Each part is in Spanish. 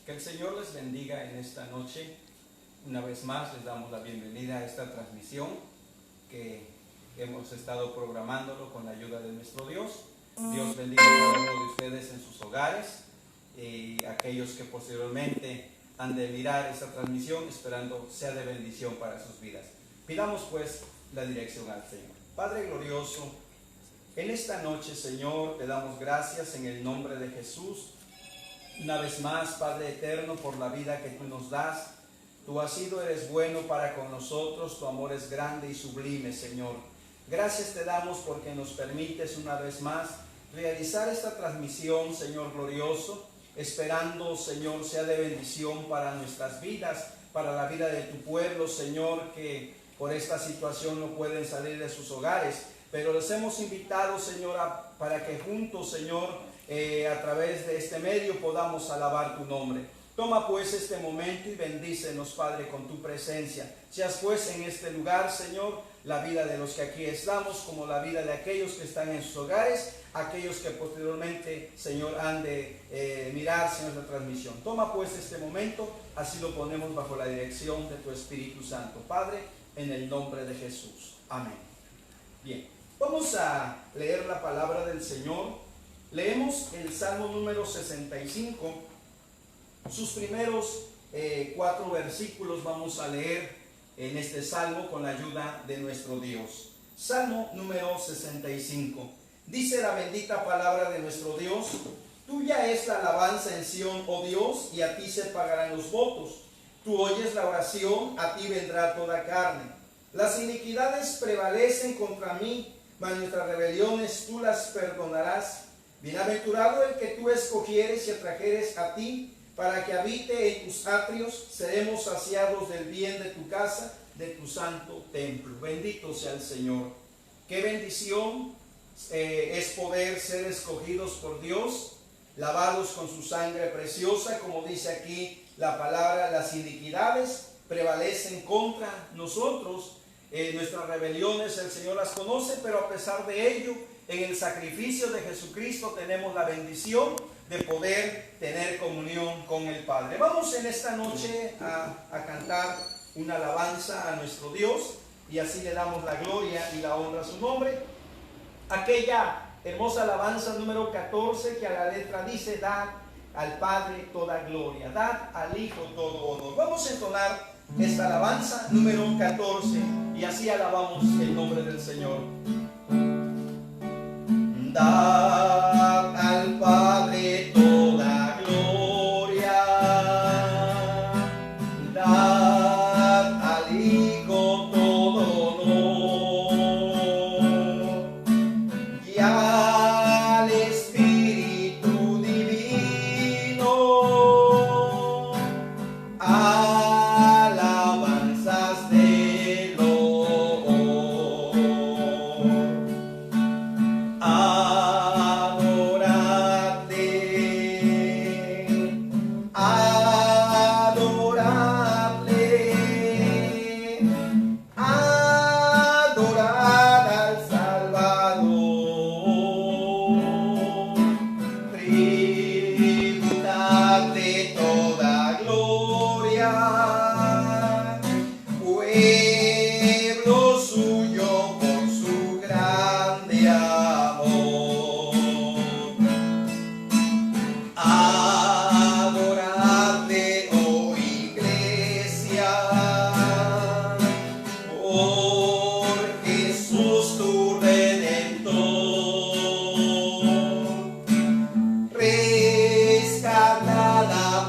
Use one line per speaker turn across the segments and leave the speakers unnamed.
Que el Señor les bendiga en esta noche. Una vez más les damos la bienvenida a esta transmisión que hemos estado programándolo con la ayuda de nuestro Dios. Dios bendiga a cada uno de ustedes en sus hogares y aquellos que posteriormente han de mirar esta transmisión, esperando sea de bendición para sus vidas. Pidamos pues la dirección al Señor. Padre glorioso, en esta noche, Señor, te damos gracias en el nombre de Jesús. Una vez más, Padre eterno, por la vida que tú nos das. Tú has sido, eres bueno para con nosotros, tu amor es grande y sublime, Señor. Gracias te damos porque nos permites una vez más realizar esta transmisión, Señor glorioso, esperando, Señor, sea de bendición para nuestras vidas, para la vida de tu pueblo, Señor, que por esta situación no pueden salir de sus hogares, pero les hemos invitado, Señor, para que juntos, Señor, a través de este medio podamos alabar tu nombre. Toma pues este momento y bendícenos, Padre, con tu presencia. Seas pues en este lugar, Señor, la vida de los que aquí estamos, como la vida de aquellos que están en sus hogares, aquellos que posteriormente, Señor, han de mirarse en nuestra transmisión. Toma pues este momento, así lo ponemos bajo la dirección de tu Espíritu Santo, Padre, en el nombre de Jesús. Amén. Bien, vamos a leer la palabra del Señor. Leemos el Salmo número 65. Sus primeros 4 versículos vamos a leer en este salmo con la ayuda de nuestro Dios. Salmo número 65. Dice la bendita palabra de nuestro Dios: tuya es la alabanza en Sión, oh Dios, y a ti se pagarán los votos. Tú oyes la oración, a ti vendrá toda carne. Las iniquidades prevalecen contra mí, mas nuestras rebeliones tú las perdonarás. Bienaventurado el que tú escogieres y atrajeres a ti, para que habite en tus atrios. Seremos saciados del bien de tu casa, de tu santo templo. Bendito sea el Señor. Qué bendición es poder ser escogidos por Dios, lavados con su sangre preciosa, como dice aquí la palabra. Las iniquidades prevalecen contra nosotros, nuestras rebeliones el Señor las conoce, pero a pesar de ello, en el sacrificio de Jesucristo tenemos la bendición de poder tener comunión con el Padre. Vamos en esta noche a cantar una alabanza a nuestro Dios, y así le damos la gloria y la honra a su nombre. Aquella hermosa alabanza número 14 que a la letra dice: dad al Padre toda gloria, dad al Hijo todo honor. Vamos a entonar esta alabanza número 14 y así alabamos el nombre del Señor. Dad al Padre toda gloria, dad al Hijo todo honor, y al Espíritu Divino alabanzas de loor. Rescatada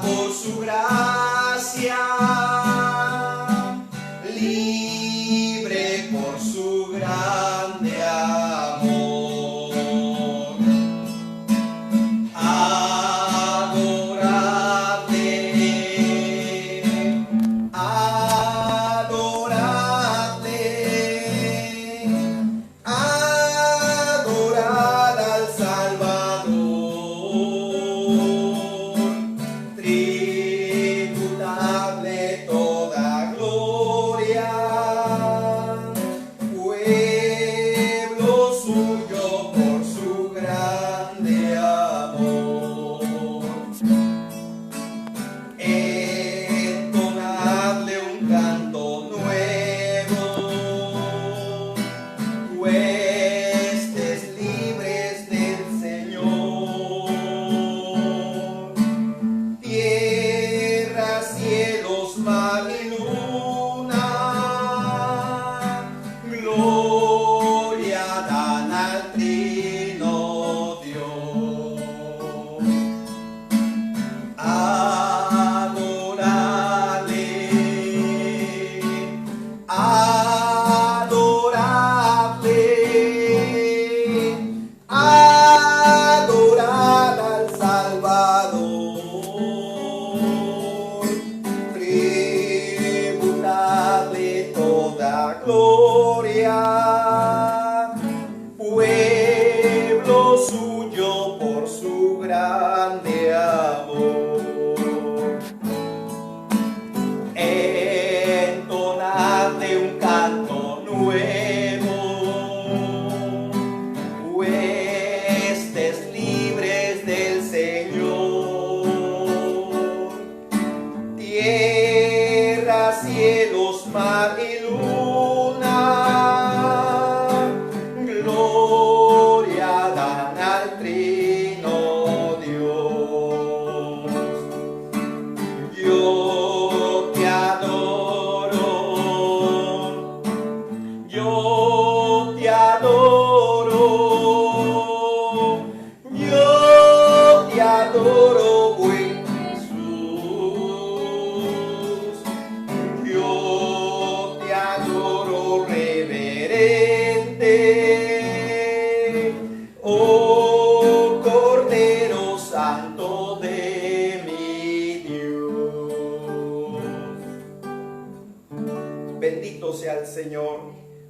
Bendito sea el Señor.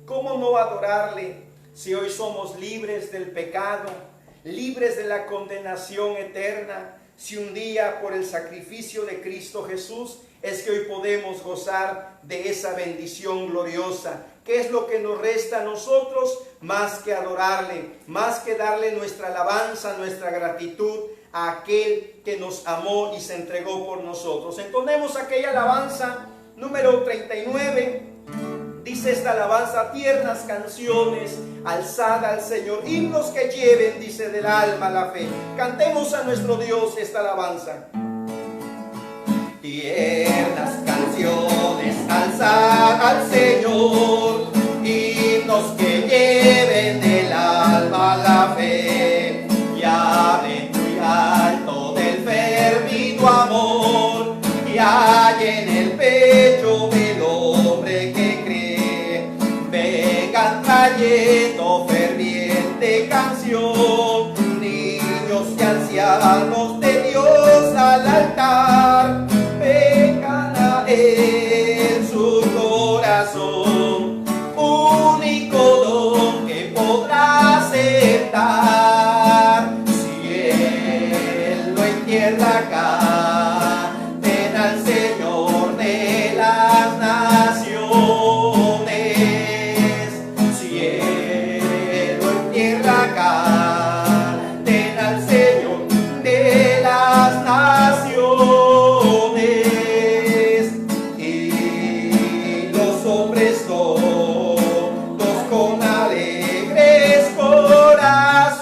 ¿Cómo no adorarle si hoy somos libres del pecado, libres de la condenación eterna? Si un día por el sacrificio de Cristo Jesús es que hoy podemos gozar de esa bendición gloriosa. ¿Qué es lo que nos resta a nosotros? Más que adorarle, más que darle nuestra alabanza, nuestra gratitud a aquel que nos amó y se entregó por nosotros. Entonemos aquella alabanza número 39. Dice esta alabanza: tiernas canciones, alzada al Señor, himnos que lleven, dice, del alma la fe. Cantemos a nuestro Dios esta alabanza. Tiernas canciones, alzad al Señor, himnos que lleven del alma la fe, y hablen muy alto del fervido amor, y hay en el pecho del hombre que cree. Vengan trayendo ferviente canción, niños y ancianos de Dios al altar. Vengan a Él su corazón, único don que podrá aceptar. Si Él lo entierra acá, den al Señor de las naciones. Si Él lo entierra acá, den al Señor de las naciones. Y los hombres todos con alegres corazones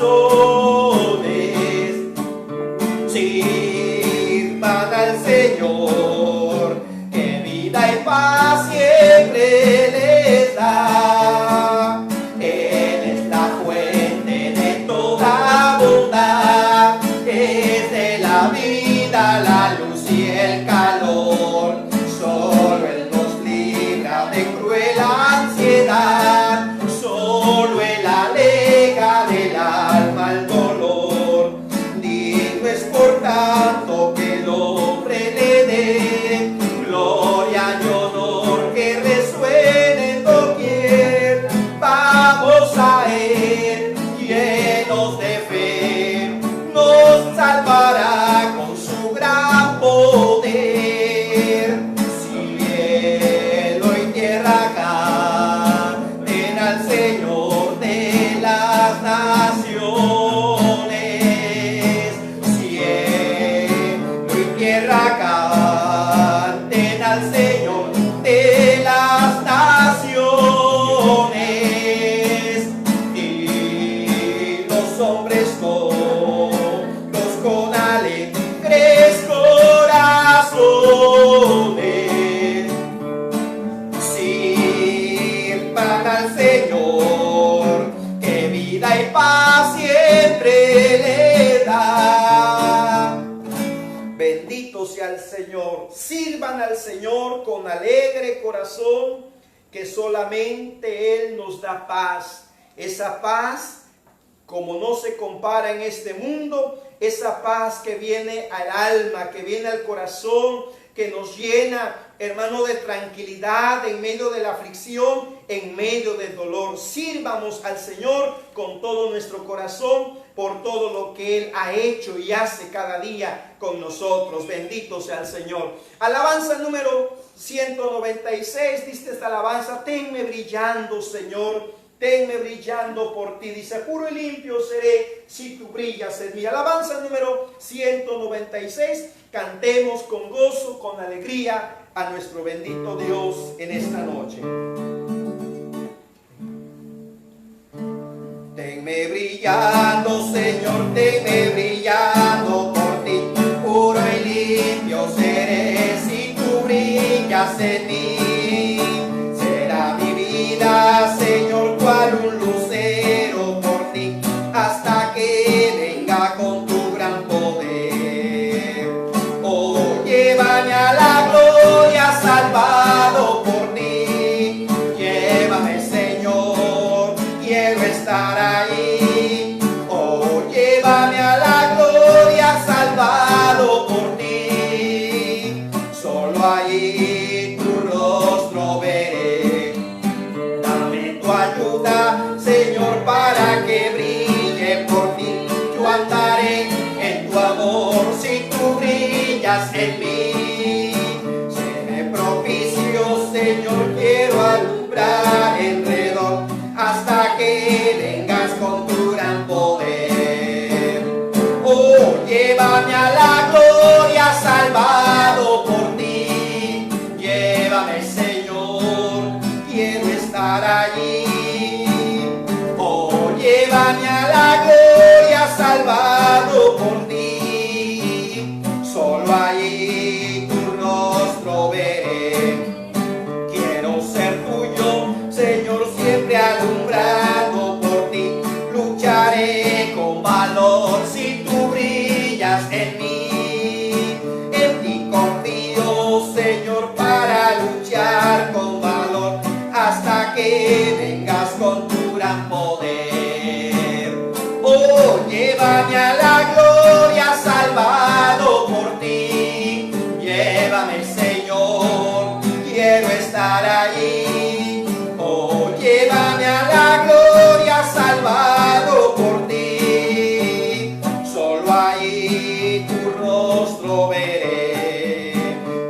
sirvan al Señor, que vida y paz siempre les da. Él es la fuente de toda bondad, es de la vida la luz y el calor. Solo Él nos libra de cruel ansiedad, solo Él alega del alma el dolor. Digno es por tanto que el hombre le dé gloria y honor, que resuene en doquier. Vamos a Él llenos de fe, nos salvará con su gran poder. Si Él lo entierra acá, den al Señor de las naciones. Si Él lo entierra acá, den al Señor de las naciones. Y los hombres todos con alegres corazones sirvan al Señor, que vida y paz siempre le da. Bendito sea el Señor. Sirvan al Señor con alegre corazón, que solamente Él nos da paz. Esa paz como no se compara en este mundo, esa paz que viene al alma, que viene al corazón, que nos llena, hermano, de tranquilidad en medio de la aflicción, en medio del dolor. Sirvamos al Señor con todo nuestro corazón por todo lo que Él ha hecho y hace cada día con nosotros. Bendito sea el Señor. Alabanza número 196, dice esta alabanza: tenme brillando, Señor, tenme brillando por ti. Dice: puro y limpio seré si tú brillas en mí. Alabanza número 196. Cantemos con gozo, con alegría a nuestro bendito Dios en esta noche. Tenme brillando, Señor, tenme brillando por ti. Puro y limpio seré si tú brillas en mí. Será mi vida, Señor, cual un lucero por ti, hasta que venga con tu gran poder. Oh, llévame a la gloria, salvado por ti. Llévame, Señor, quiero estar ahí. Oh, llévame a la gloria, salvado por ti. Solo allí tu rostro veré. brillas en mí. Séme propicio, Señor, quiero alumbrar alrededor hasta que vengas con tu gran poder. Oh, llévame a la gloria, salvado por ti. Llévame, Señor, quiero estar allí. Oh, llévame a la gloria, salvado por ti. Solo allí tu rostro veré. Quiero ser tuyo, Señor, siempre alumbrado por ti. Lucharé con valor si tú brillas en mí. En ti confío, Señor, para luchar con valor hasta que vengas con tu gran poder. Oh, llévame a la gloria, salvado por ti. Llévame, Señor, quiero estar allí. Oh, llévame a la gloria, salvado por ti. Solo allí tu rostro veré.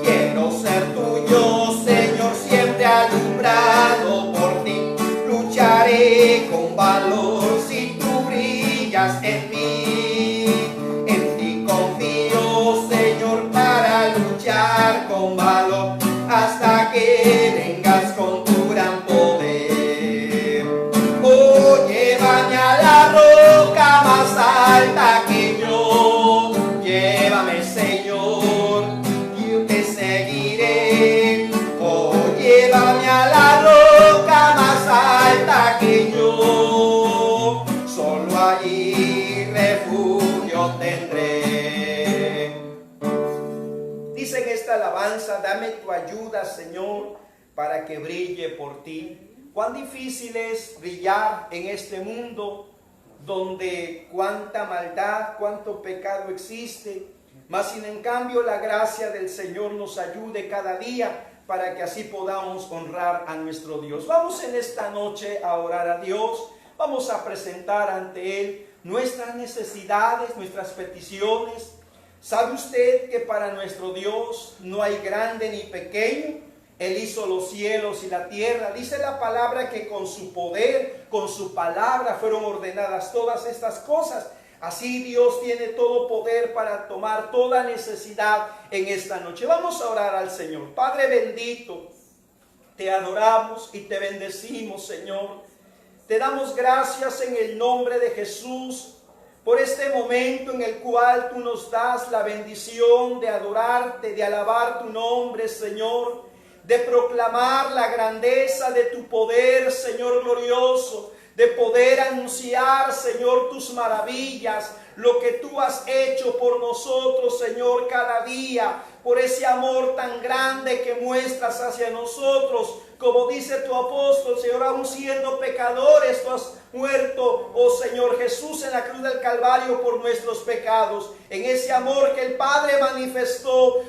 Quiero ser tuyo, Señor, siempre alumbrado por ti. Lucharé con valor si tú brillas en mí. En ti confío, Señor, para luchar con valor hasta que vengas con tu gran poder. Oh, llévame a la roca más alta que yo. Llévame, Señor, yo te seguiré. Oh, llévame a la roca más alta que yo. Solo allí refugio tendré. Dice en esta alabanza: dame tu ayuda, Señor, para que brille por ti. Cuán difícil es brillar en este mundo donde cuánta maldad, cuánto pecado existe, mas sin en cambio la gracia del Señor nos ayude cada día para que así podamos honrar a nuestro Dios. Vamos en esta noche a orar a Dios, vamos a presentar ante Él nuestras necesidades, nuestras peticiones. ¿Sabe usted que para nuestro Dios no hay grande ni pequeño? Él hizo los cielos y la tierra. Dice la palabra que con su poder, con su palabra fueron ordenadas todas estas cosas. Así Dios tiene todo poder para tomar toda necesidad en esta noche. Vamos a orar al Señor. Padre bendito, te adoramos y te bendecimos, Señor. Te damos gracias en el nombre de Jesús por este momento en el cual tú nos das la bendición de adorarte, de alabar tu nombre, Señor, de proclamar la grandeza de tu poder, Señor glorioso, de poder anunciar, Señor, tus maravillas, lo que tú has hecho por nosotros, Señor, cada día, por ese amor tan grande que muestras hacia nosotros. Como dice tu apóstol, Señor, aún siendo pecadores, tú has muerto, oh Señor Jesús, en la cruz del Calvario por nuestros pecados. En ese amor que el Padre manifestó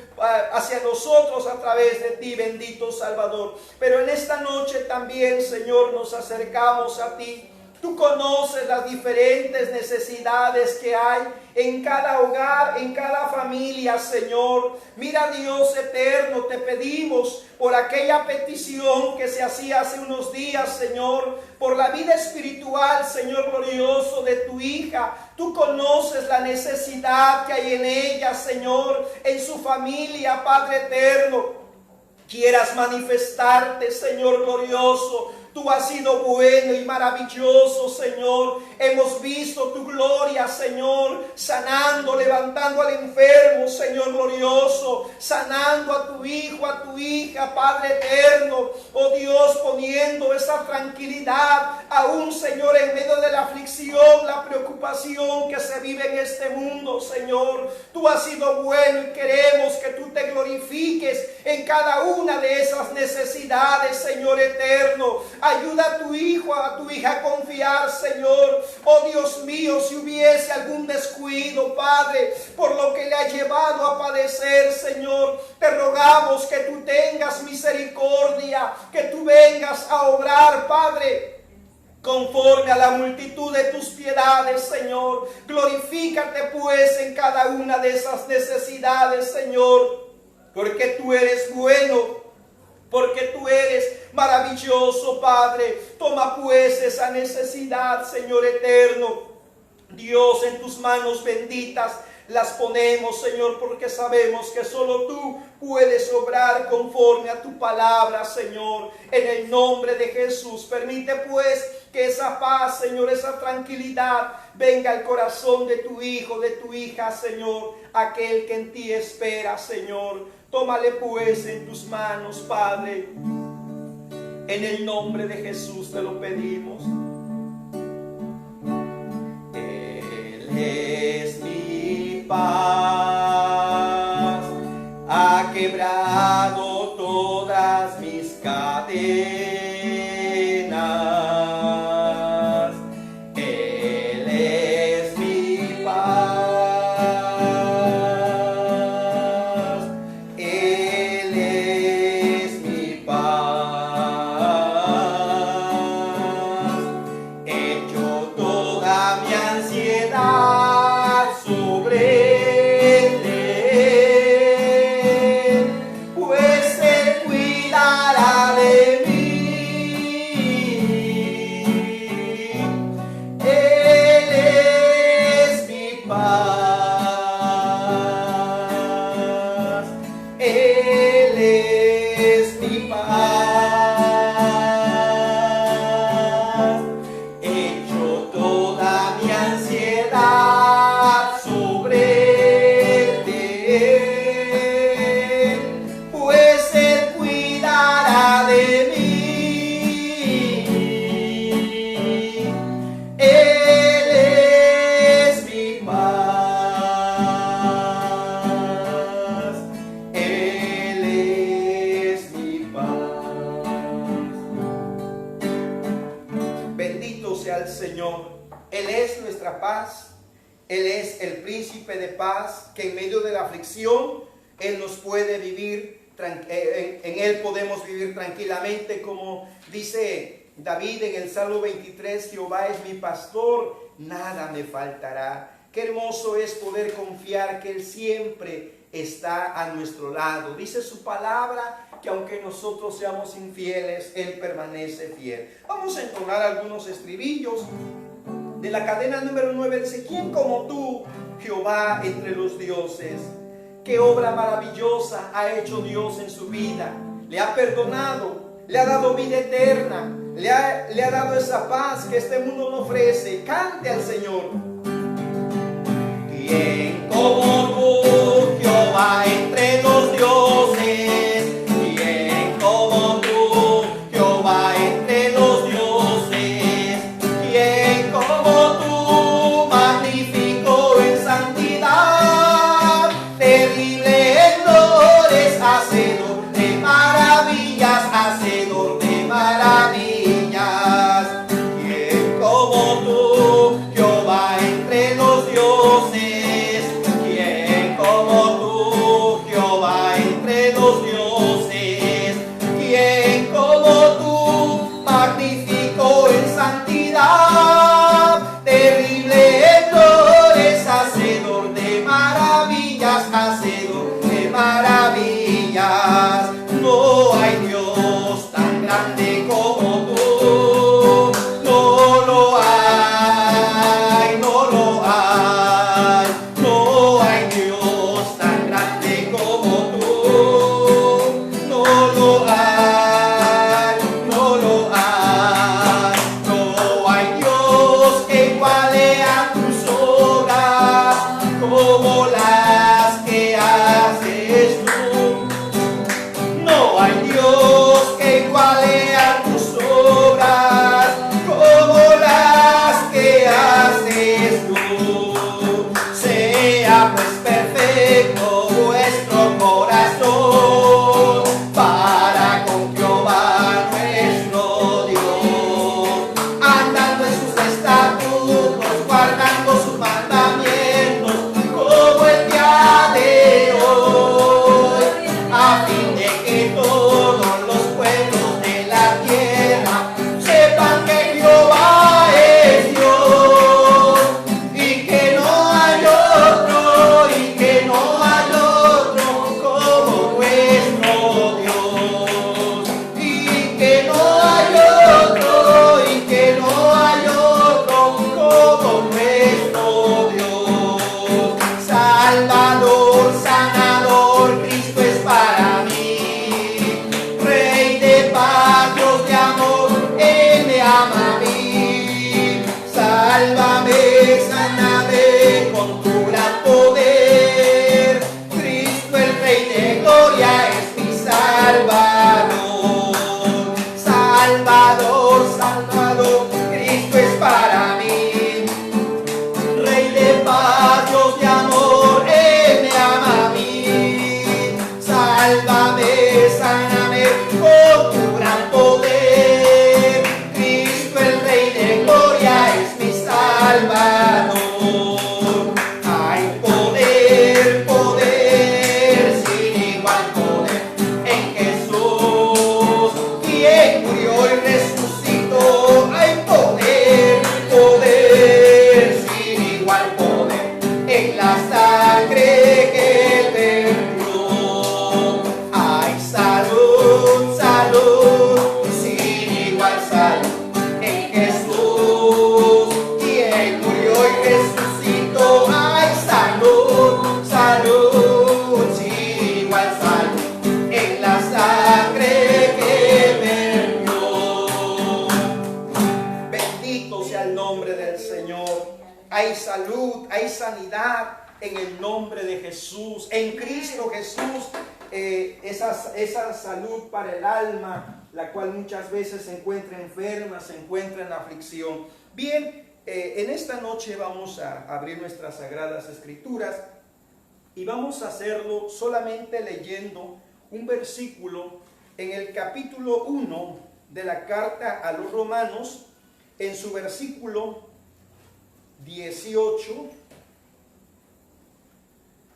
hacia nosotros a través de ti, bendito Salvador. Pero en esta noche también, Señor, nos acercamos a ti. Tú conoces las diferentes necesidades que hay en cada hogar, en cada familia, Señor. Mira, Dios eterno, te pedimos por aquella petición que se hacía hace unos días, Señor, por la vida espiritual, Señor glorioso, de tu hija. Tú conoces la necesidad que hay en ella, Señor, en su familia, Padre eterno. Quieras manifestarte, Señor glorioso. Tú has sido bueno y maravilloso, Señor. Hemos visto tu gloria, Señor, sanando, levantando al enfermo, Señor glorioso, sanando a tu hijo, a tu hija, Padre eterno. Oh Dios, poniendo esa tranquilidad aún, Señor, en medio de la aflicción, la preocupación que se vive en este mundo, Señor. Tú has sido bueno y queremos que tú te glorifiques en cada una de esas necesidades, Señor eterno. Ayuda a tu hijo, a tu hija a confiar, Señor. Oh Dios mío, si hubiese algún descuido, Padre, por lo que le ha llevado a padecer, Señor, te rogamos que tú tengas misericordia, que tú vengas a obrar, Padre, conforme a la multitud de tus piedades, Señor. Glorifícate pues en cada una de esas necesidades, Señor, porque tú eres bueno, porque tú eres maravilloso, Padre. Toma pues esa necesidad, Señor eterno. Dios, en tus manos benditas las ponemos, Señor, porque sabemos que solo tú puedes obrar conforme a tu palabra, Señor. En el nombre de Jesús, permite pues que esa paz, Señor, esa tranquilidad venga al corazón de tu hijo, de tu hija, Señor, aquel que en ti espera, Señor. Tómale pues en tus manos, Padre. En el nombre de Jesús te lo pedimos. Él es mi paz, ha quebrado todas mis cadenas. Él es mi paz, Él es mi paz. Echo toda mi ansiedad sobre que en medio de la aflicción Él nos puede vivir, en Él podemos vivir tranquilamente, como dice David en el Salmo 23, Jehová es mi pastor, nada me faltará. Qué hermoso es poder confiar que Él siempre está a nuestro lado. Dice su palabra que aunque nosotros seamos infieles, Él permanece fiel. Vamos a entonar algunos estribillos de la cadena número 9. Dice: ¿quién como tú, Jehová, entre los dioses? Qué obra maravillosa ha hecho Dios en su vida. Le ha perdonado, le ha dado vida eterna, le ha dado esa paz que este mundo no ofrece. Cante al Señor. ¿Quién como tú, Jehová, entre los dioses? ¿Quién como tú, Jehová, entre los dioses? ¿Quién como tú, magnífico en santidad, terrible en dolores, hacedor de maravillas, hacedor de maravillas? ¿Quién como tú, Jehová, entre los dioses? Magnífico en santidad, terrible en dolores, hacedor de maravillas, hacedor de maravillas. No hay Dios tan grande como tú, no lo hay, no lo hay. No hay Dios tan grande como tú, no lo hay. Como las que haces tú, no hay Dios que iguale a tus obras, como las que haces tú. Sea pues perfecto vuestro corazón para con Jehová nuestro Dios, andando en sus estatutos, guardando sus mandamientos, de hoy, a fin de que todos los pueblos de la Sálvame, sáname con tu gran poder. Cristo el Rey de Gloria es mi Salvador. Hay poder, poder, sin igual poder en Jesús, quien murió y resucitó. Hay poder, poder, sin igual poder en la sangre que Él vertió. Hay salud, salud, sin igual salud en Jesús, quien murió y resucitó. Hay salud, salud, sin igual salud en la sangre que vertió. Bendito sea el nombre del Señor. Hay salud, hay sanidad en el nombre de Jesús, en Cristo Jesús. Esa salud para el alma, la cual muchas veces se encuentra enferma, se encuentra en aflicción. Bien, en esta noche vamos a abrir nuestras sagradas escrituras y vamos a hacerlo solamente leyendo un versículo en el capítulo 1 de la carta a los Romanos, en su versículo 18.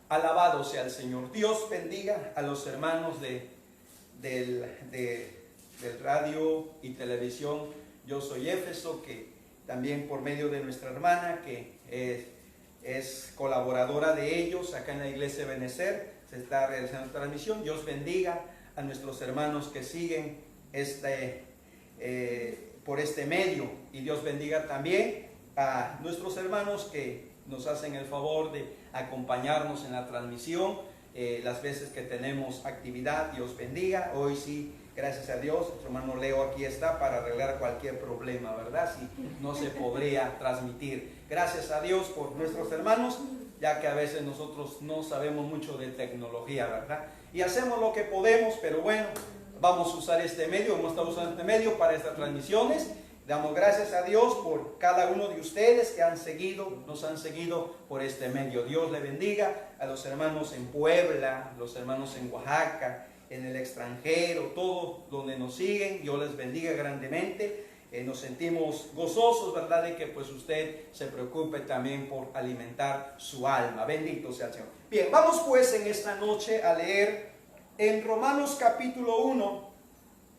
Alabado sea el Señor. Dios bendiga a los hermanos del radio y televisión Yo Soy Éfeso, que también por medio de nuestra hermana, que es colaboradora de ellos acá en la iglesia Benecer, se está realizando transmisión. Dios bendiga a nuestros hermanos que siguen por este medio, y Dios bendiga también a nuestros hermanos que nos hacen el favor de acompañarnos en la transmisión las veces que tenemos actividad. Dios bendiga. Hoy sí, gracias a Dios, nuestro hermano Leo aquí está para arreglar cualquier problema, ¿verdad? Si no se podría transmitir. Gracias a Dios por nuestros hermanos, ya que a veces nosotros no sabemos mucho de tecnología, ¿verdad? Y hacemos lo que podemos, pero bueno, vamos a usar este medio, hemos estado usando este medio para estas transmisiones. Damos gracias a Dios por cada uno de ustedes que nos han seguido por este medio. Dios le bendiga a los hermanos en Puebla, los hermanos en Oaxaca, en el extranjero, todos donde nos siguen. Dios les bendiga grandemente. Nos sentimos gozosos, ¿verdad?, de que pues usted se preocupe también por alimentar su alma. Bendito sea el Señor. Bien, vamos pues en esta noche a leer en Romanos capítulo 1,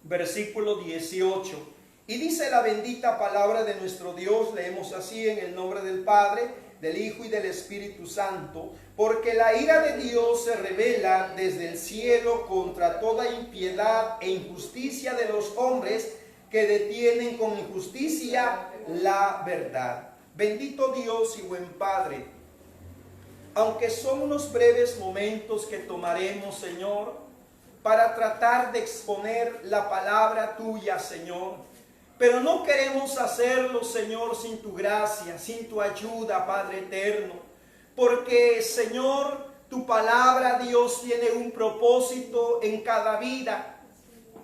versículo 18. Y dice la bendita palabra de nuestro Dios, leemos así: en el nombre del Padre, del Hijo y del Espíritu Santo, porque la ira de Dios se revela desde el cielo contra toda impiedad e injusticia de los hombres que detienen con injusticia la verdad. Bendito Dios y buen Padre, aunque son unos breves momentos que tomaremos, Señor, para tratar de exponer la palabra tuya, Señor, pero no queremos hacerlo, Señor, sin tu gracia, sin tu ayuda, Padre eterno. Porque, Señor, tu palabra, Dios, tiene un propósito en cada vida.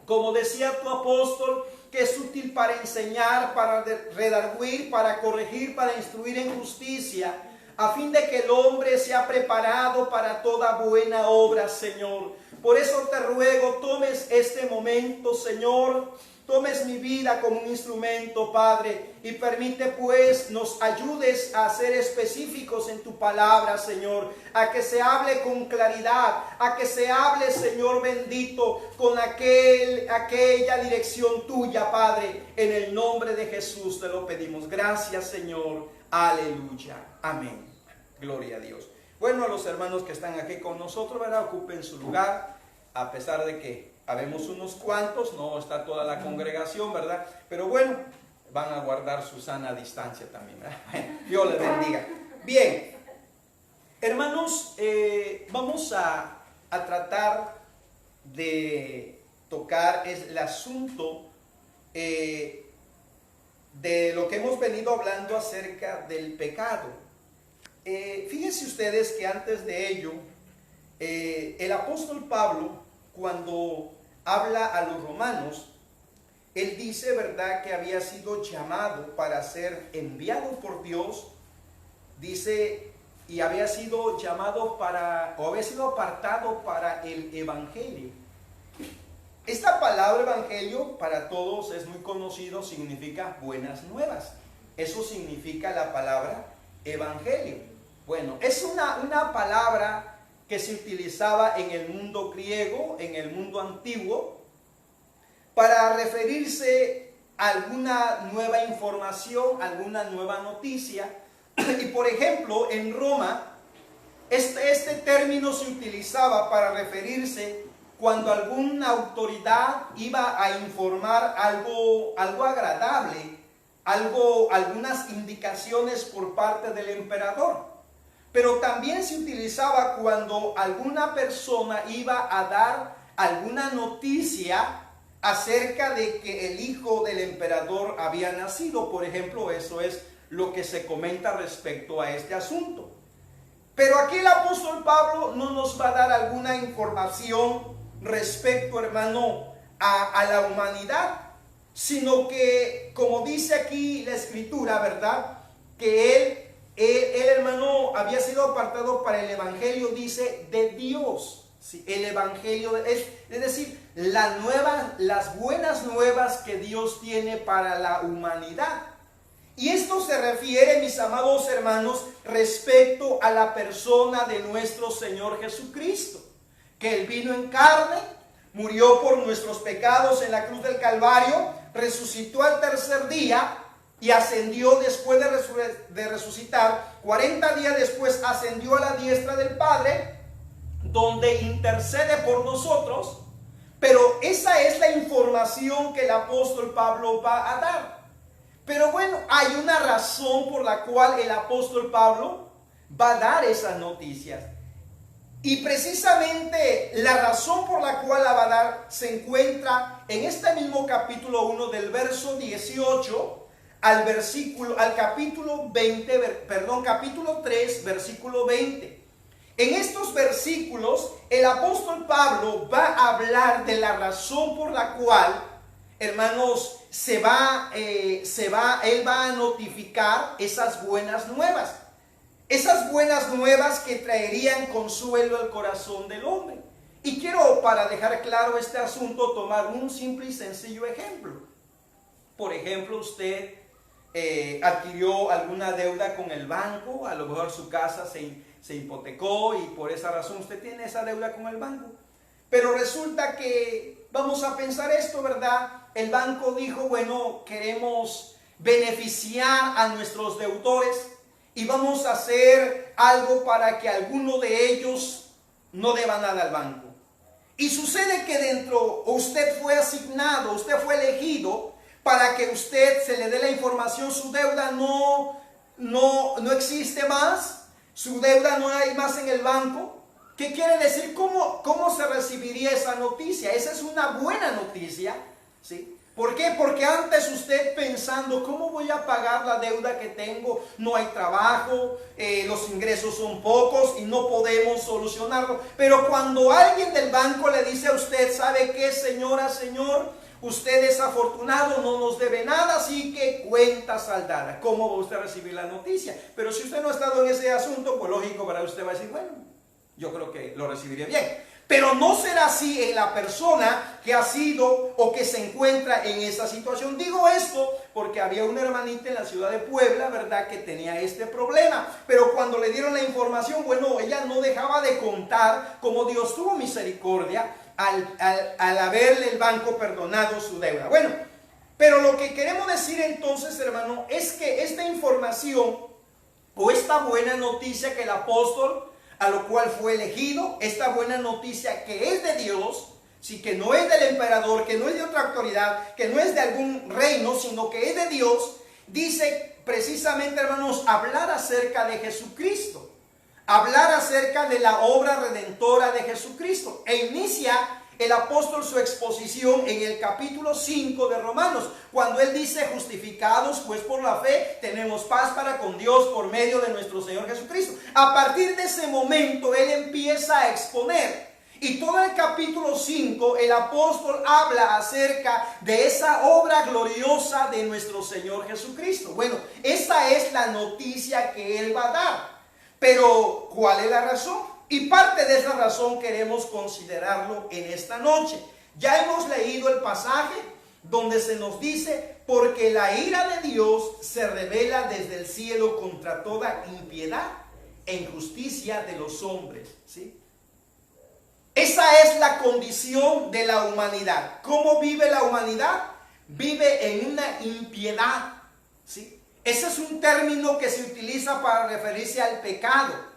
Como decía tu apóstol, que es útil para enseñar, para redarguir, para corregir, para instruir en justicia, a fin de que el hombre sea preparado para toda buena obra, Señor. Por eso te ruego, tomes este momento, Señor, tomes mi vida como un instrumento, Padre, y permite pues nos ayudes a ser específicos en tu palabra, Señor, a que se hable con claridad, a que se hable, Señor bendito, con aquella dirección tuya, Padre. En el nombre de Jesús te lo pedimos. Gracias, Señor. Aleluya. Amén. Gloria a Dios. Bueno, a los hermanos que están aquí con nosotros, ¿verdad?, ocupen su lugar, a pesar de que habemos unos cuantos, no está toda la congregación, ¿verdad? Pero bueno, van a guardar su sana distancia también, ¿verdad? Dios les bendiga. Bien, hermanos, vamos a tratar de tocar el asunto de lo que hemos venido hablando acerca del pecado. Fíjense ustedes que antes de ello, el apóstol Pablo, cuando habla a los romanos, él dice, ¿verdad?, que había sido llamado para ser enviado por Dios. Dice y había sido llamado o había sido apartado para el evangelio. Esta palabra evangelio para todos es muy conocido, significa buenas nuevas. Eso significa la palabra evangelio. Bueno, es una palabra que se utilizaba en el mundo griego, en el mundo antiguo, para referirse a alguna nueva información, alguna nueva noticia. Y por ejemplo, en Roma, este término se utilizaba para referirse cuando alguna autoridad iba a informar algo agradable, algunas indicaciones por parte del emperador. Pero también se utilizaba cuando alguna persona iba a dar alguna noticia acerca de que el hijo del emperador había nacido. Por ejemplo, eso es lo que se comenta respecto a este asunto. Pero aquí el apóstol Pablo no nos va a dar alguna información respecto, hermano, a la humanidad, sino que, como dice aquí la escritura, ¿verdad? Que él, hermano, había sido apartado para el evangelio, dice, de Dios. ¿Sí? El evangelio, es decir, las buenas nuevas que Dios tiene para la humanidad. Y esto se refiere, mis amados hermanos, respecto a la persona de nuestro Señor Jesucristo, que Él vino en carne, murió por nuestros pecados en la cruz del Calvario, resucitó al tercer día y ascendió después de resucitar. 40 días después ascendió a la diestra del Padre, donde intercede por nosotros. Pero esa es la información que el apóstol Pablo va a dar. Pero bueno, hay una razón por la cual el apóstol Pablo va a dar esas noticias. Y precisamente la razón por la cual la va a dar se encuentra en este mismo capítulo 1, del verso 18 al capítulo 3, versículo 20. En estos versículos el apóstol Pablo va a hablar de la razón por la cual, hermanos, él va a notificar esas buenas nuevas. Esas buenas nuevas que traerían consuelo al corazón del hombre. Y quiero, para dejar claro este asunto, tomar un simple y sencillo ejemplo. Por ejemplo, usted adquirió alguna deuda con el banco, a lo mejor su casa se hipotecó y por esa razón usted tiene esa deuda con el banco. Pero resulta que, vamos a pensar esto, ¿verdad? El banco dijo, bueno, queremos beneficiar a nuestros deudores y vamos a hacer algo para que alguno de ellos no deba nada al banco. Y sucede que usted fue asignado, usted fue elegido para que usted se le dé la información, su deuda no existe más, su deuda no hay más en el banco. ¿Qué quiere decir? ¿Cómo se recibiría esa noticia? Esa es una buena noticia, ¿sí? ¿Por qué? Porque antes usted pensando, ¿cómo voy a pagar la deuda que tengo? No hay trabajo, los ingresos son pocos y no podemos solucionarlo. Pero cuando alguien del banco le dice a usted, ¿sabe qué, señora, señor? Usted es afortunado, no nos debe nada, así que cuenta saldada. ¿Cómo va usted a recibir la noticia? Pero si usted no ha estado en ese asunto, pues lógico, para usted va a decir, bueno, yo creo que lo recibiría bien. Pero no será así en la persona que ha sido o que se encuentra en esa situación. Digo esto porque había una hermanita en la ciudad de Puebla, ¿verdad?, que tenía este problema. Pero cuando le dieron la información, bueno, ella no dejaba de contar cómo Dios tuvo misericordia al haberle el banco perdonado su deuda. Bueno, pero lo que queremos decir entonces, hermano, es que esta información o esta buena noticia que el apóstol, a lo cual fue elegido, esta buena noticia que es de Dios, sí, que no es del emperador, que no es de otra autoridad, que no es de algún reino, sino que es de Dios, dice precisamente, hermanos, hablar acerca de Jesucristo, hablar acerca de la obra redentora de Jesucristo. E inicia el apóstol su exposición en el capítulo 5 de Romanos, cuando él dice, justificados pues por la fe, tenemos paz para con Dios por medio de nuestro Señor Jesucristo. A partir de ese momento él empieza a exponer, y todo el capítulo 5 el apóstol habla acerca de esa obra gloriosa de nuestro Señor Jesucristo. Bueno, esa es la noticia que él va a dar. Pero, ¿cuál es la razón? Y parte de esa razón queremos considerarlo en esta noche. Ya hemos leído el pasaje donde se nos dice, porque la ira de Dios se revela desde el cielo contra toda impiedad e injusticia de los hombres, ¿sí? Esa es la condición de la humanidad. ¿Cómo vive la humanidad? Vive en una impiedad, ¿sí? Ese es un término que se utiliza para referirse al pecado.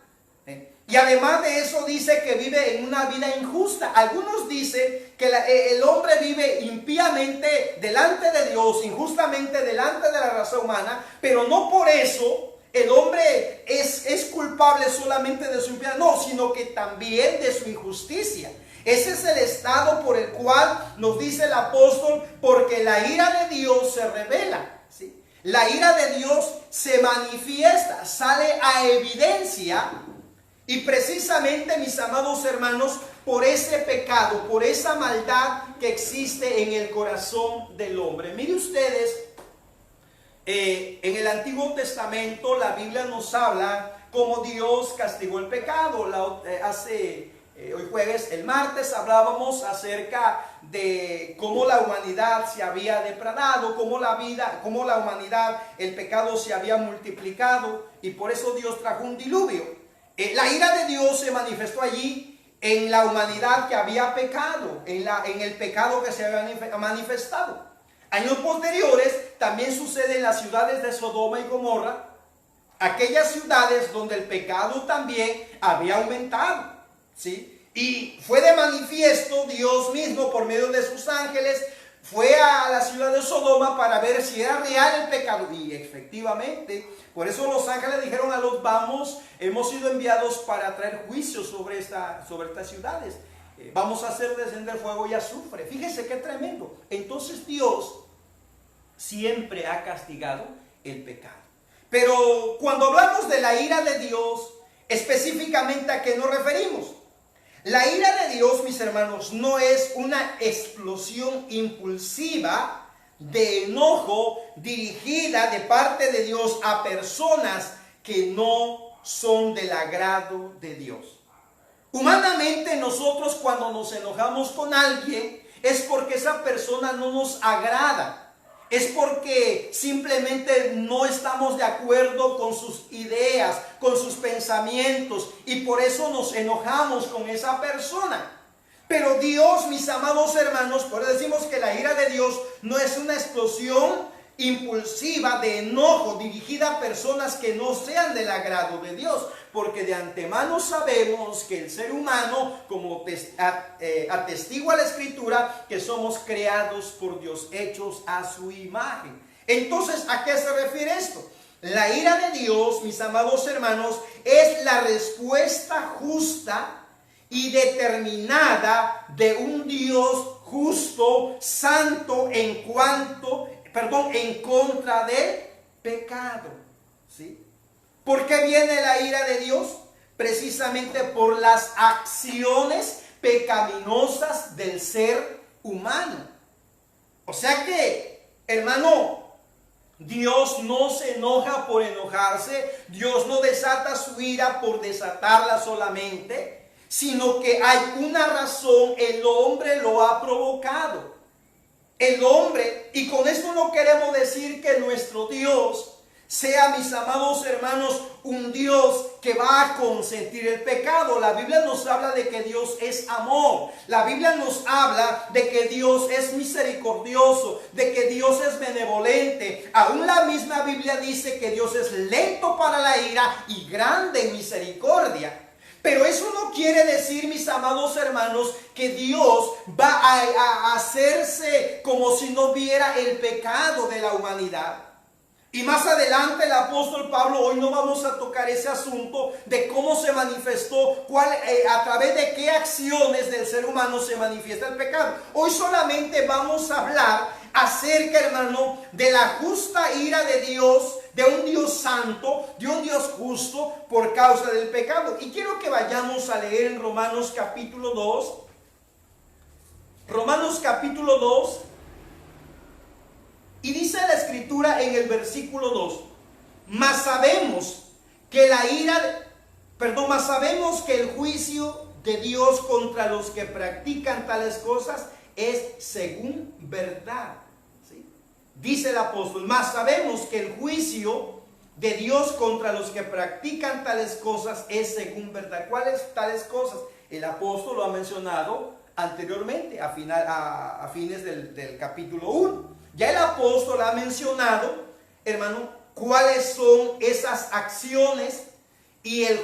Y además de eso dice que vive en una vida injusta. Algunos dicen que el hombre vive impíamente delante de Dios, injustamente delante de la raza humana, pero no por eso el hombre es culpable solamente de su impiedad, no, sino que también de su injusticia. Ese es el estado por el cual nos dice el apóstol, porque la ira de Dios se revela, ¿sí? La ira de Dios se manifiesta, sale a evidencia. Y precisamente, mis amados hermanos, por ese pecado, por esa maldad que existe en el corazón del hombre. Miren ustedes, en el Antiguo Testamento la Biblia nos habla cómo Dios castigó el pecado. Hoy jueves, el martes, hablábamos acerca de cómo la humanidad se había depredado, cómo la humanidad, el pecado se había multiplicado, y por eso Dios trajo un diluvio. La ira de Dios se manifestó allí en la humanidad que había pecado, en el pecado que se había manifestado. Años posteriores también sucede en las ciudades de Sodoma y Gomorra, aquellas ciudades donde el pecado también había aumentado, ¿sí? Y fue de manifiesto Dios mismo por medio de sus ángeles, fue a la ciudad de Sodoma para ver si era real el pecado, y efectivamente, por eso los ángeles dijeron a los vamos, hemos sido enviados para traer juicio sobre estas ciudades, vamos a hacer descender fuego y azufre. Fíjese qué tremendo. Entonces Dios siempre ha castigado el pecado. Pero cuando hablamos de la ira de Dios, específicamente, ¿a qué nos referimos? La ira de Dios, mis hermanos, no es una explosión impulsiva de enojo dirigida de parte de Dios a personas que no son del agrado de Dios. Humanamente, nosotros cuando nos enojamos con alguien es porque esa persona no nos agrada. Es porque simplemente no estamos de acuerdo con sus ideas, con sus pensamientos, y por eso nos enojamos con esa persona. Pero Dios, mis amados hermanos, por eso decimos que la ira de Dios no es una explosión impulsiva de enojo dirigida a personas que no sean del agrado de Dios, porque de antemano sabemos que el ser humano, como atestigua la Escritura, que somos creados por Dios, hechos a su imagen. Entonces, ¿a qué se refiere esto? La ira de Dios, mis amados hermanos, es la respuesta justa y determinada de un Dios justo, santo, en contra del pecado, ¿sí? ¿Por qué viene la ira de Dios? Precisamente por las acciones pecaminosas del ser humano. O sea que, hermano, Dios no se enoja por enojarse, Dios no desata su ira por desatarla solamente, sino que hay una razón, el hombre lo ha provocado. El hombre, y con esto no queremos decir que nuestro Dios sea, mis amados hermanos, un Dios que va a consentir el pecado. La Biblia nos habla de que Dios es amor. La Biblia nos habla de que Dios es misericordioso, de que Dios es benevolente. Aún la misma Biblia dice que Dios es lento para la ira y grande en misericordia. Pero eso no quiere decir, mis amados hermanos, que Dios va a hacerse como si no viera el pecado de la humanidad. Y más adelante el apóstol Pablo, hoy no vamos a tocar ese asunto de cómo se manifestó, a través de qué acciones del ser humano se manifiesta el pecado. Hoy solamente vamos a hablar acerca, hermano, de la justa ira de Dios, de un Dios santo, de un Dios justo por causa del pecado. Y quiero que vayamos a leer en Romanos capítulo 2. Romanos capítulo 2. Y dice la Escritura en el versículo 2: mas sabemos que la ira Mas sabemos que el juicio de Dios contra los que practican tales cosas es según verdad. ¿Sí? Dice el apóstol, mas sabemos que el juicio de Dios contra los que practican tales cosas es según verdad. ¿Cuáles tales cosas? El apóstol lo ha mencionado anteriormente, a fines del capítulo 1. Ya el apóstol ha mencionado, hermano, cuáles son esas acciones. Y el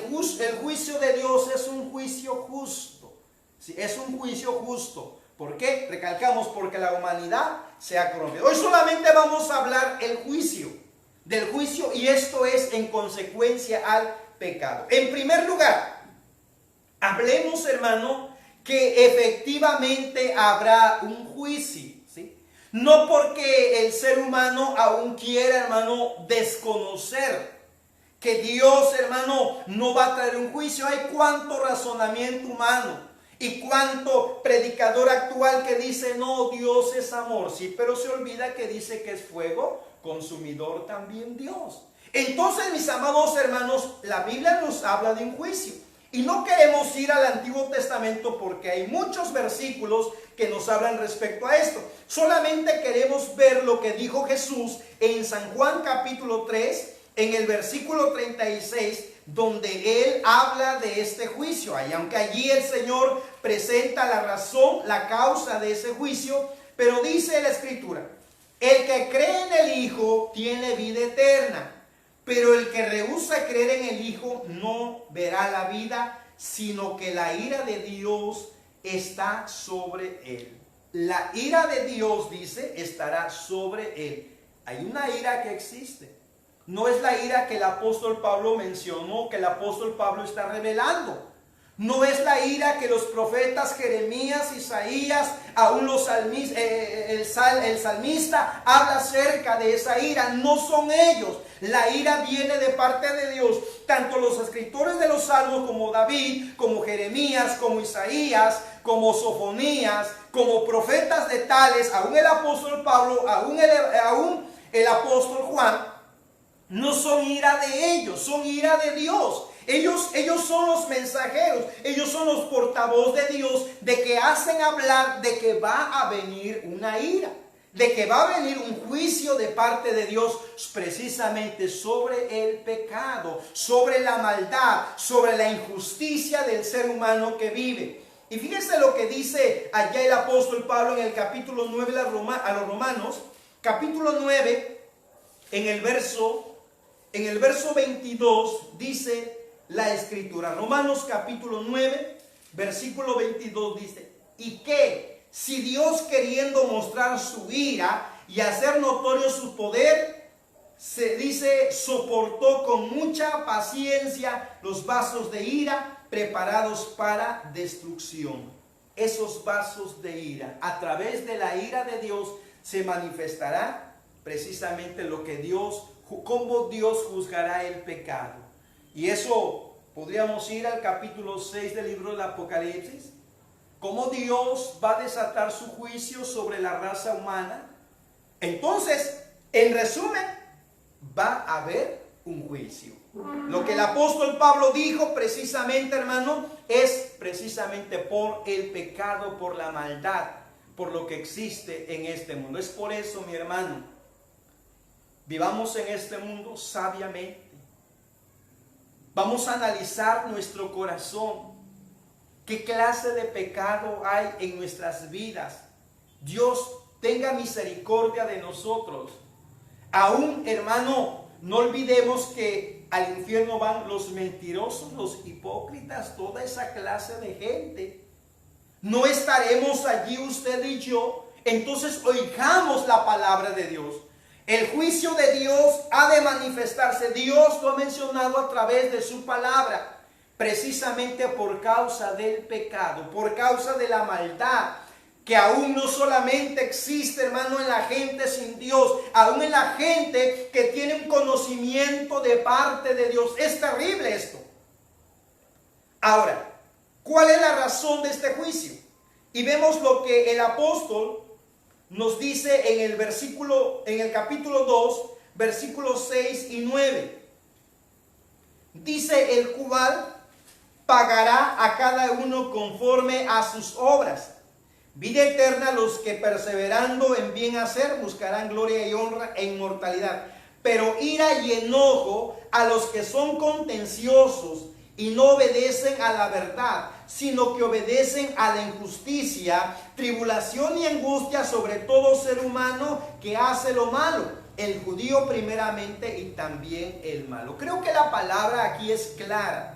juicio de Dios es un juicio justo. ¿Sí? Es un juicio justo. ¿Por qué? Recalcamos, porque la humanidad se ha corrompido. Hoy solamente vamos a hablar del juicio, y esto es en consecuencia al pecado. En primer lugar, hablemos, hermano, que efectivamente habrá un juicio. ¿Sí? No porque el ser humano aún quiera, hermano, desconocer que Dios, hermano, no va a traer un juicio. Hay cuánto razonamiento humano y cuánto predicador actual que dice, no, Dios es amor, sí, pero se olvida que dice que es fuego consumidor también Dios. Entonces, mis amados hermanos, la Biblia nos habla de un juicio. Y no queremos ir al Antiguo Testamento porque hay muchos versículos que nos hablan respecto a esto. Solamente queremos ver lo que dijo Jesús en San Juan capítulo 3, en el versículo 36, donde Él habla de este juicio. Y aunque allí el Señor presenta la razón, la causa de ese juicio, pero dice la Escritura, el que cree en el Hijo tiene vida eterna, pero el que rehúsa creer en el Hijo no verá la vida, sino que la ira de Dios está sobre él. La ira de Dios, dice, estará sobre él. Hay una ira que existe. No es la ira que el apóstol Pablo mencionó, que el apóstol Pablo está revelando. No es la ira que los profetas Jeremías, Isaías, aún el salmista habla acerca de esa ira. No son ellos. La ira viene de parte de Dios. Tanto los escritores de los salmos como David, como Jeremías, como Isaías, como Sofonías, como profetas de tales, aún el apóstol Pablo, aún el apóstol Juan, no son ira de ellos, son ira de Dios. Ellos son los mensajeros, ellos son los portavoz de Dios, de que hacen hablar de que va a venir una ira, de que va a venir un juicio de parte de Dios precisamente sobre el pecado, sobre la maldad, sobre la injusticia del ser humano que vive. Y fíjense lo que dice allá el apóstol Pablo en el capítulo 9 a los Romanos, capítulo 9, en el verso 22 dice la Escritura. Romanos capítulo 9, versículo 22 dice, y que si Dios, queriendo mostrar su ira y hacer notorio su poder, se dice, soportó con mucha paciencia los vasos de ira preparados para destrucción. Esos vasos de ira, a través de la ira de Dios se manifestará precisamente lo que Dios, cómo Dios juzgará el pecado. Y eso podríamos ir al capítulo 6 del libro del Apocalipsis, cómo Dios va a desatar su juicio sobre la raza humana. Entonces, en resumen, va a haber un juicio. Lo que el apóstol Pablo dijo precisamente, hermano, es precisamente por el pecado, por la maldad, por lo que existe en este mundo. Es por eso, mi hermano, vivamos en este mundo sabiamente. Vamos a analizar nuestro corazón. ¿Qué clase de pecado hay en nuestras vidas? Dios tenga misericordia de nosotros. Aún, hermano, no olvidemos que al infierno van los mentirosos, los hipócritas, toda esa clase de gente. No estaremos allí usted y yo. Entonces oigamos la palabra de Dios. El juicio de Dios ha de manifestarse. Dios lo ha mencionado a través de su palabra, precisamente por causa del pecado, por causa de la maldad, que aún no solamente existe, hermano, en la gente sin Dios, aún en la gente que tiene un conocimiento de parte de Dios. Es terrible esto. Ahora, ¿cuál es la razón de este juicio? Y vemos lo que el apóstol nos dice en el capítulo 2, versículos 6 y 9. Dice el cual, pagará a cada uno conforme a sus obras. Vida eterna a los que perseverando en bien hacer buscarán gloria y honra e inmortalidad. Pero ira y enojo a los que son contenciosos y no obedecen a la verdad, sino que obedecen a la injusticia, tribulación y angustia sobre todo ser humano que hace lo malo, el judío primeramente y también el malo. Creo que la palabra aquí es clara.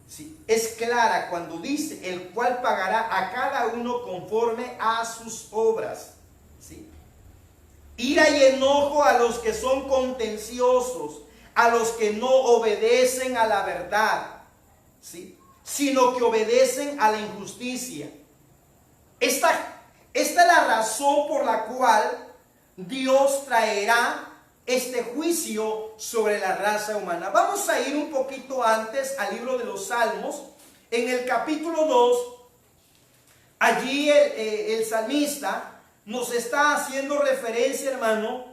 Sí, es clara cuando dice, el cual pagará a cada uno conforme a sus obras. ¿Sí? Ira y enojo a los que son contenciosos, a los que no obedecen a la verdad, ¿sí? Sino que obedecen a la injusticia. Esta es la razón por la cual Dios traerá este juicio sobre la raza humana. Vamos a ir un poquito antes al libro de los Salmos. En el capítulo 2, allí el salmista nos está haciendo referencia, hermano,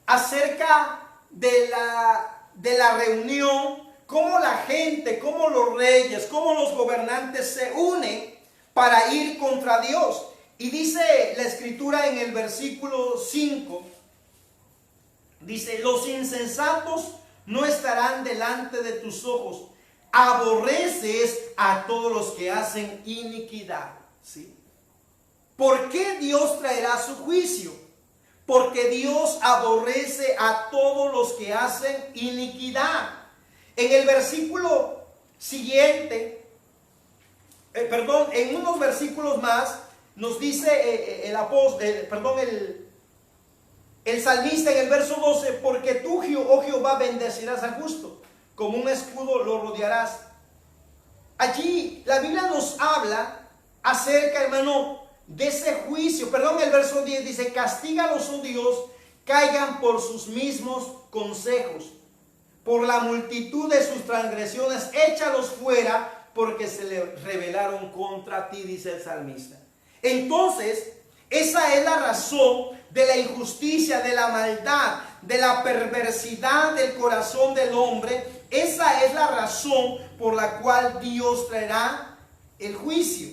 acerca de la reunión, cómo la gente, cómo los reyes, cómo los gobernantes se unen para ir contra Dios. Y dice la escritura en el versículo 5, dice, los insensatos no estarán delante de tus ojos, aborreces a todos los que hacen iniquidad. ¿Sí? ¿Por qué Dios traerá su juicio? Porque Dios aborrece a todos los que hacen iniquidad. En el versículo siguiente, en unos versículos más, nos dice el salmista en el verso 12, porque tú, oh Jehová, bendecirás al justo, como un escudo lo rodearás. Allí la Biblia nos habla acerca, hermano, de ese juicio. El verso 10 dice, castígalos, oh Dios, caigan por sus mismos consejos, por la multitud de sus transgresiones, échalos fuera, porque se le rebelaron contra ti, dice el salmista. Entonces, esa es la razón de la injusticia, de la maldad, de la perversidad del corazón del hombre. Esa es la razón por la cual Dios traerá el juicio.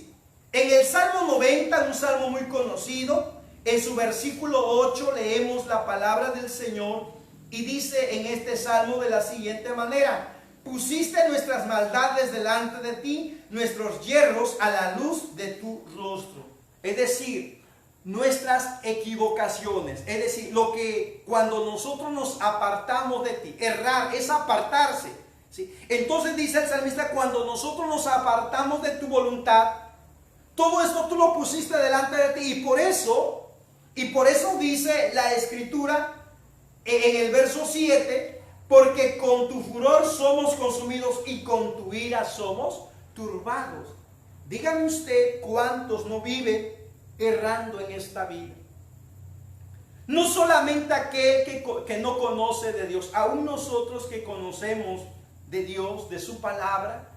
En el Salmo 90, un salmo muy conocido, en su versículo 8 leemos la palabra del Señor y dice en este salmo de la siguiente manera: pusiste nuestras maldades delante de ti, nuestros yerros a la luz de tu rostro. Es decir, nuestras equivocaciones, es decir, lo que cuando nosotros nos apartamos de ti, errar es apartarse, ¿sí? Entonces dice el salmista, cuando nosotros nos apartamos de tu voluntad, todo esto tú lo pusiste delante de ti, y por eso dice la escritura en el verso 7, porque con tu furor somos consumidos y con tu ira somos turbados. Dígame usted cuántos no viven errando en esta vida. No solamente aquel que no conoce de Dios, aún nosotros que conocemos de Dios, de su palabra,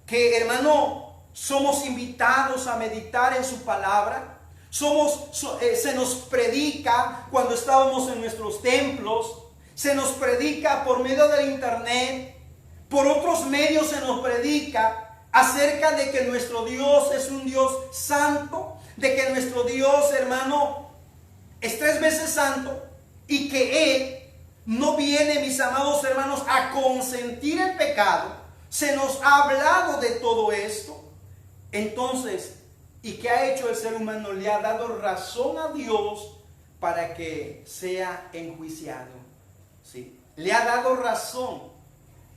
que, hermano, somos invitados a meditar en su palabra, se nos predica cuando estábamos en nuestros templos, se nos predica por medio del internet, por otros medios se nos predica acerca de que nuestro Dios es un Dios santo, de que nuestro Dios, hermano, es 3 veces santo y que Él no viene, mis amados hermanos, a consentir el pecado. Se nos ha hablado de todo esto. Entonces, ¿y qué ha hecho el ser humano? Le ha dado razón a Dios para que sea enjuiciado, ¿sí? Le ha dado razón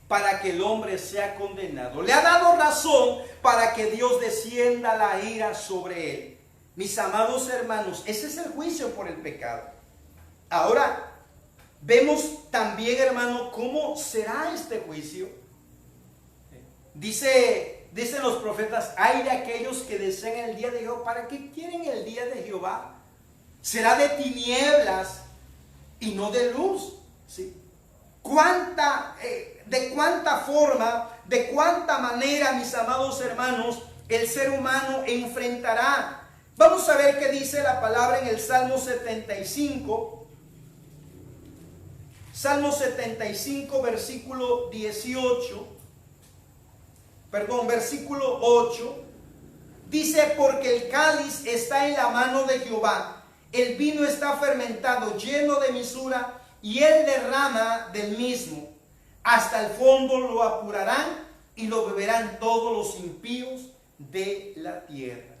para que el hombre sea condenado. Le ha dado razón para que Dios descienda la ira sobre él. Mis amados hermanos, ese es el juicio por el pecado. Ahora, vemos también, hermano, cómo será este juicio. Dicen los profetas, hay de aquellos que desean el día de Jehová. ¿Para qué quieren el día de Jehová? Será de tinieblas y no de luz, ¿sí? De cuánta forma, de cuánta manera, mis amados hermanos, el ser humano enfrentará. Vamos a ver qué dice la palabra en el Salmo 75. Salmo 75, versículo 18. versículo 8, dice: porque el cáliz está en la mano de Jehová, el vino está fermentado, lleno de misura, y él derrama del mismo. Hasta el fondo lo apurarán y lo beberán todos los impíos de la tierra.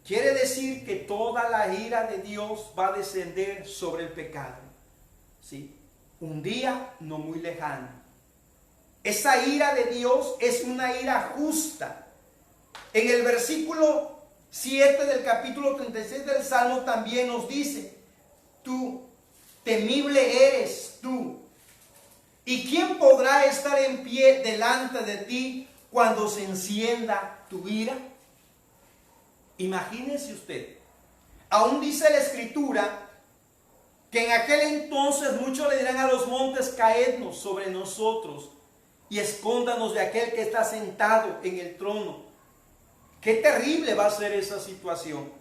Quiere decir que toda la ira de Dios va a descender sobre el pecado. ¿Sí? Un día no muy lejano. Esa ira de Dios es una ira justa. En el versículo 7 del capítulo 36 del Salmo también nos dice: tú, temible eres tú. ¿Y quién podrá estar en pie delante de ti cuando se encienda tu ira? Imagínese usted. Aún dice la Escritura que en aquel entonces muchos le dirán a los montes: caednos sobre nosotros y escóndanos de aquel que está sentado en el trono. Qué terrible va a ser esa situación.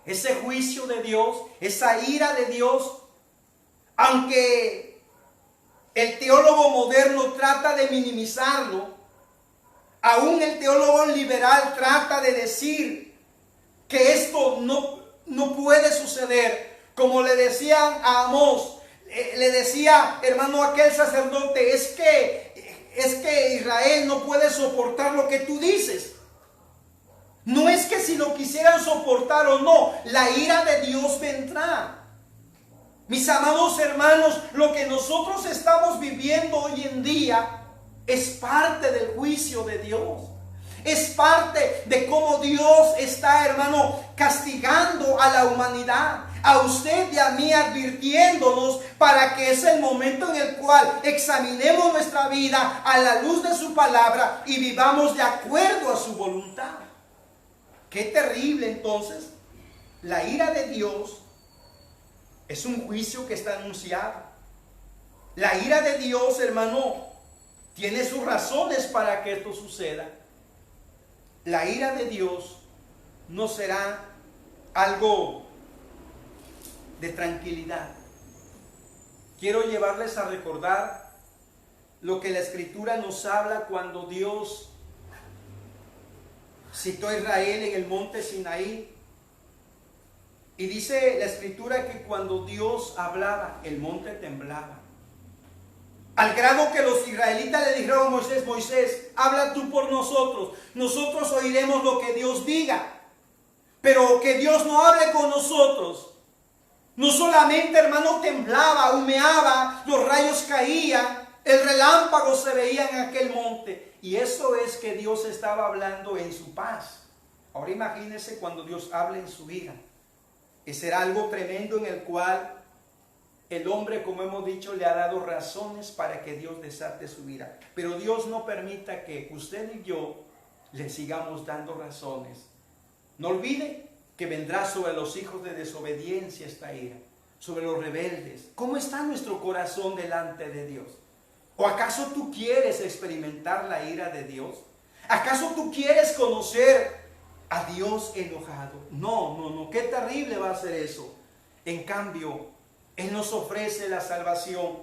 Ese juicio de Dios, esa ira de Dios, aunque el teólogo moderno trata de minimizarlo, aún el teólogo liberal trata de decir que esto no puede suceder. Como le decían a Amós, le decía, hermano, aquel sacerdote: es que Israel no puede soportar lo que tú dices. No es que si lo quisieran soportar o no, la ira de Dios vendrá. Mis amados hermanos, lo que nosotros estamos viviendo hoy en día es parte del juicio de Dios. Es parte de cómo Dios está, hermano, castigando a la humanidad, a usted y a mí, advirtiéndonos para que es el momento en el cual examinemos nuestra vida a la luz de su palabra y vivamos de acuerdo a su voluntad. Qué terrible entonces. La ira de Dios es un juicio que está anunciado. La ira de Dios, hermano, tiene sus razones para que esto suceda. La ira de Dios no será algo de tranquilidad. Quiero llevarles a recordar lo que la Escritura nos habla cuando Dios citó a Israel en el monte Sinaí. Y dice la Escritura que cuando Dios hablaba, el monte temblaba. Al grado que los israelitas le dijeron a Moisés: Moisés, habla tú por nosotros. Nosotros oiremos lo que Dios diga. Pero que Dios no hable con nosotros. No solamente, hermano, temblaba, humeaba, los rayos caían, el relámpago se veía en aquel monte. Y eso es que Dios estaba hablando en su paz. Ahora imagínese cuando Dios hable en su ira. Ese era algo tremendo en el cual el hombre, como hemos dicho, le ha dado razones para que Dios desate su ira. Pero Dios no permita que usted y yo le sigamos dando razones. No olvide que vendrá sobre los hijos de desobediencia esta ira, sobre los rebeldes. ¿Cómo está nuestro corazón delante de Dios? ¿O acaso tú quieres experimentar la ira de Dios? ¿Acaso tú quieres conocer a Dios enojado? No, qué terrible va a ser eso. En cambio, Él nos ofrece la salvación.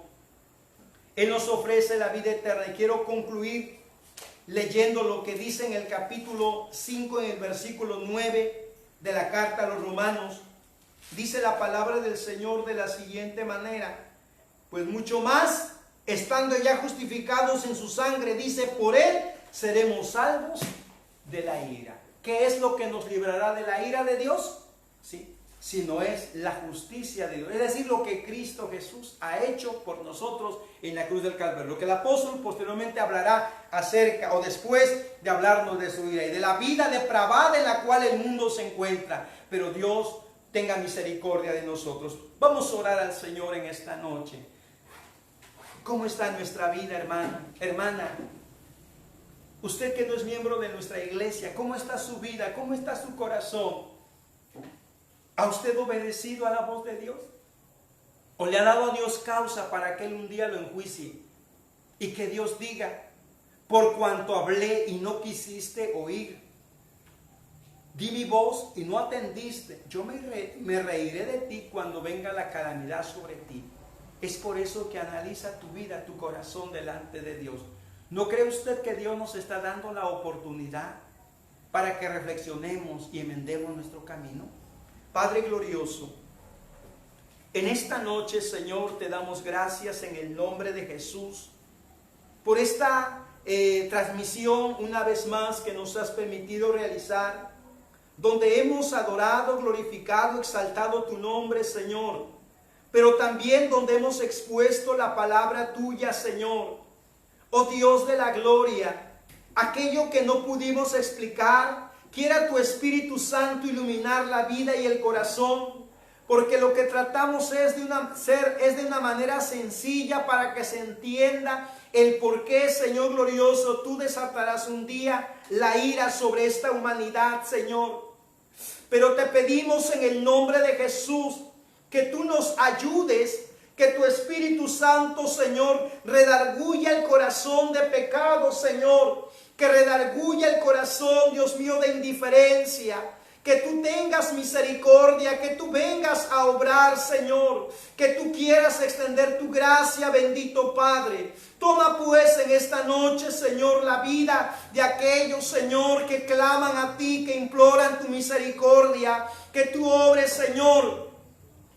Él nos ofrece la vida eterna. Y quiero concluir leyendo lo que dice en el capítulo 5, en el versículo 9 de la carta a los Romanos. Dice la palabra del Señor de la siguiente manera: pues mucho más, estando ya justificados en su sangre, dice, por Él seremos salvos de la ira. ¿Qué es lo que nos librará de la ira de Dios? Sí, sino es la justicia de Dios, es decir, lo que Cristo Jesús ha hecho por nosotros en la cruz del Calvario. Lo que el apóstol posteriormente hablará acerca, o después de hablarnos de su ira y de la vida depravada en la cual el mundo se encuentra. Pero Dios tenga misericordia de nosotros. Vamos a orar al Señor en esta noche. ¿Cómo está nuestra vida, hermana? Usted que no es miembro de nuestra iglesia, ¿cómo está su vida? ¿Cómo está su corazón? ¿Ha usted obedecido a la voz de Dios? ¿O le ha dado a Dios causa para que Él un día lo enjuicie? Y que Dios diga: por cuanto hablé y no quisiste oír, di mi voz y no atendiste, yo me reiré de ti cuando venga la calamidad sobre ti. Es por eso que analiza tu vida, tu corazón delante de Dios. ¿No cree usted que Dios nos está dando la oportunidad para que reflexionemos y enmendemos nuestro camino? Padre glorioso, en esta noche, Señor, te damos gracias en el nombre de Jesús por esta transmisión una vez más que nos has permitido realizar, donde hemos adorado, glorificado, exaltado tu nombre, Señor, pero también donde hemos expuesto la palabra tuya, Señor. Oh Dios de la gloria, aquello que no pudimos explicar, quiera tu Espíritu Santo iluminar la vida y el corazón, porque lo que tratamos es de una manera sencilla para que se entienda el por qué, Señor glorioso, tú desatarás un día la ira sobre esta humanidad, Señor. Pero te pedimos en el nombre de Jesús que tú nos ayudes, que tu Espíritu Santo, Señor, redarguya el corazón de pecado, Señor, que redarguya el corazón, Dios mío, de indiferencia. Que tú tengas misericordia, que tú vengas a obrar, Señor, que tú quieras extender tu gracia, bendito Padre. Toma pues en esta noche, Señor, la vida de aquellos, Señor, que claman a ti, que imploran tu misericordia, que tú obres, Señor,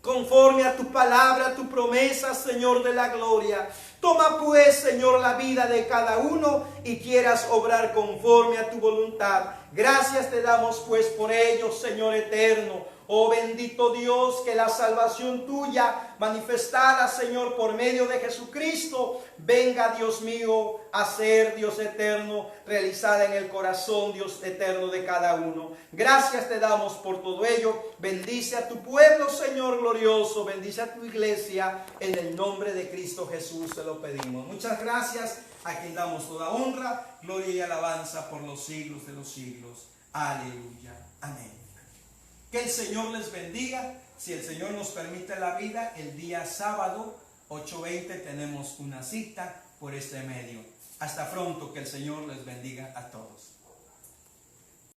conforme a tu palabra, tu promesa, Señor de la gloria. Toma pues, Señor, la vida de cada uno y quieras obrar conforme a tu voluntad. Gracias te damos pues por ello, Señor eterno. Oh bendito Dios, que la salvación tuya manifestada, Señor, por medio de Jesucristo, venga, Dios mío, a ser, Dios eterno, realizada en el corazón, Dios eterno, de cada uno. Gracias te damos por todo ello. Bendice a tu pueblo, Señor glorioso. Bendice a tu iglesia. En el nombre de Cristo Jesús te lo pedimos. Muchas gracias, a quien damos toda honra, gloria y alabanza por los siglos de los siglos. Aleluya. Amén. Que el Señor les bendiga. Si el Señor nos permite la vida, el día sábado 8:20 tenemos una cita por este medio. Hasta pronto, que el Señor les bendiga a todos.